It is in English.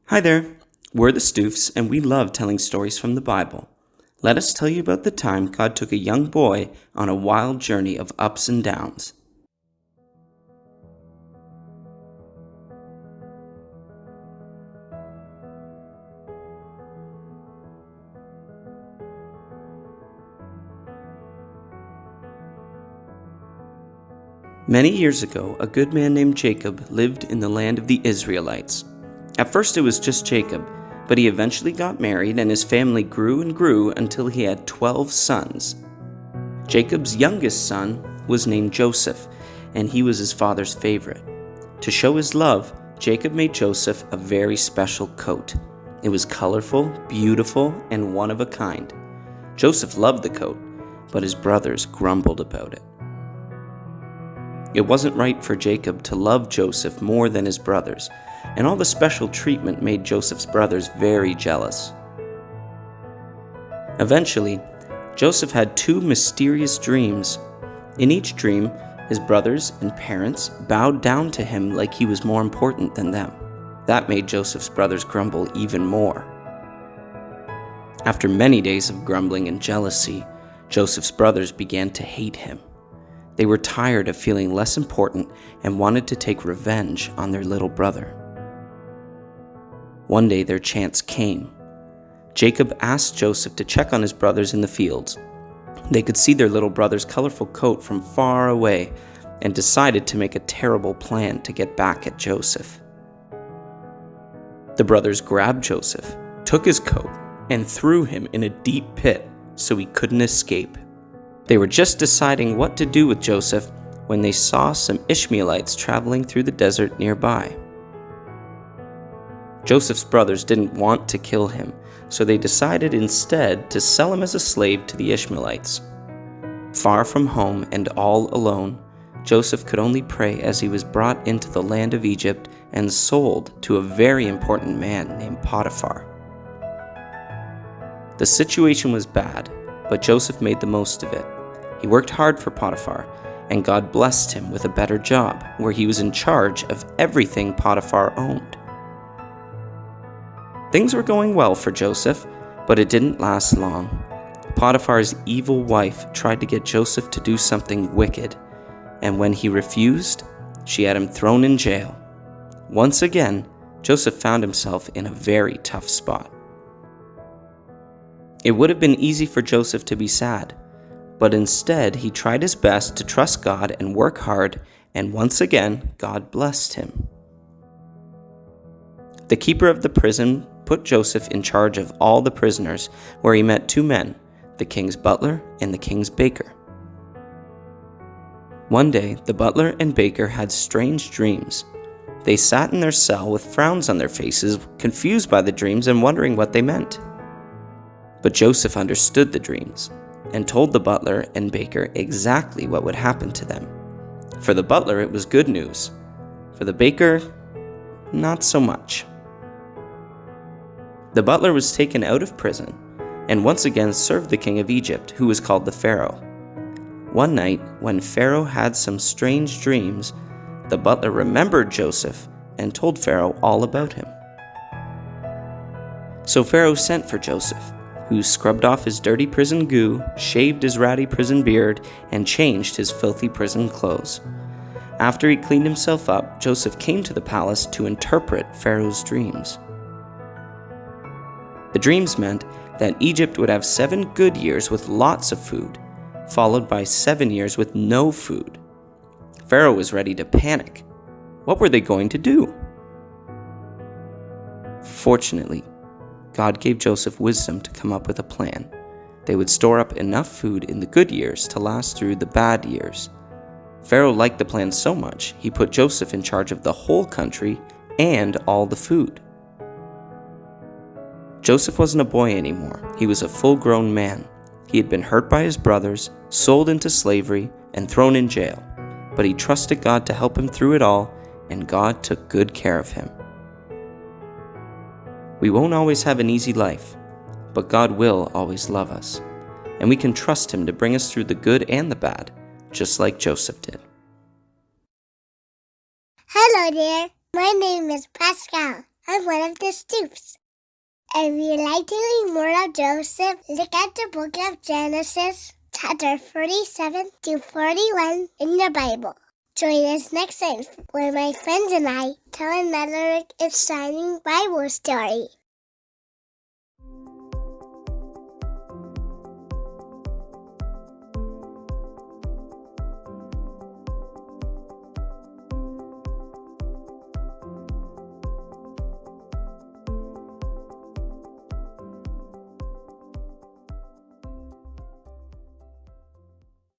Hi there, we're the Stoofs, and we love telling stories from the Bible. Let us tell you about the time God took a young boy on a wild journey of ups and downs. Many years ago, a good man named Jacob lived in the land of the Israelites. At first it was just Jacob, but he eventually got married and his family grew and grew until he had 12 sons. Jacob's youngest son was named Joseph, and he was his father's favorite. To show his love, Jacob made Joseph a very special coat. It was colorful, beautiful, and one of a kind. Joseph loved the coat, but his brothers grumbled about it. It wasn't right for Jacob to love Joseph more than his brothers, and all the special treatment made Joseph's brothers very jealous. Eventually, Joseph had two mysterious dreams. In each dream, his brothers and parents bowed down to him like he was more important than them. That made Joseph's brothers grumble even more. After many days of grumbling and jealousy, Joseph's brothers began to hate him. They were tired of feeling less important and wanted to take revenge on their little brother. One day their chance came. Jacob asked Joseph to check on his brothers in the fields. They could see their little brother's colorful coat from far away and decided to make a terrible plan to get back at Joseph. The brothers grabbed Joseph, took his coat, and threw him in a deep pit so he couldn't escape. They were just deciding what to do with Joseph when they saw some Ishmaelites traveling through the desert nearby. Joseph's brothers didn't want to kill him, so they decided instead to sell him as a slave to the Ishmaelites. Far from home and all alone, Joseph could only pray as he was brought into the land of Egypt and sold to a very important man named Potiphar. The situation was bad, but Joseph made the most of it. He worked hard for Potiphar, and God blessed him with a better job, where he was in charge of everything Potiphar owned. Things were going well for Joseph, but it didn't last long. Potiphar's evil wife tried to get Joseph to do something wicked, and when he refused, she had him thrown in jail. Once again, Joseph found himself in a very tough spot. It would have been easy for Joseph to be sad, but instead he tried his best to trust God and work hard, and once again, God blessed him. The keeper of the prison put Joseph in charge of all the prisoners, where he met two men, the king's butler and the king's baker. One day, the butler and baker had strange dreams. They sat in their cell with frowns on their faces, confused by the dreams and wondering what they meant. But Joseph understood the dreams and told the butler and baker exactly what would happen to them. For the butler, it was good news. For the baker, not so much. The butler was taken out of prison and once again served the king of Egypt, who was called the Pharaoh. One night, when Pharaoh had some strange dreams, the butler remembered Joseph and told Pharaoh all about him. So Pharaoh sent for Joseph, who scrubbed off his dirty prison goo, shaved his ratty prison beard, and changed his filthy prison clothes. After he cleaned himself up, Joseph came to the palace to interpret Pharaoh's dreams. The dreams meant that Egypt would have 7 good years with lots of food, followed by 7 years with no food. Pharaoh was ready to panic. What were they going to do? Fortunately, God gave Joseph wisdom to come up with a plan. They would store up enough food in the good years to last through the bad years. Pharaoh liked the plan so much, he put Joseph in charge of the whole country and all the food. Joseph wasn't a boy anymore. He was a full-grown man. He had been hurt by his brothers, sold into slavery, and thrown in jail. But he trusted God to help him through it all, and God took good care of him. We won't always have an easy life, but God will always love us, and we can trust Him to bring us through the good and the bad, just like Joseph did. Hello there, my name is Pascal. I'm one of the Stoofs. If you'd like to read more of Joseph, look at the book of Genesis, chapter 47 to 41 in the Bible. Join us next time where my friends and I tell another exciting Bible story.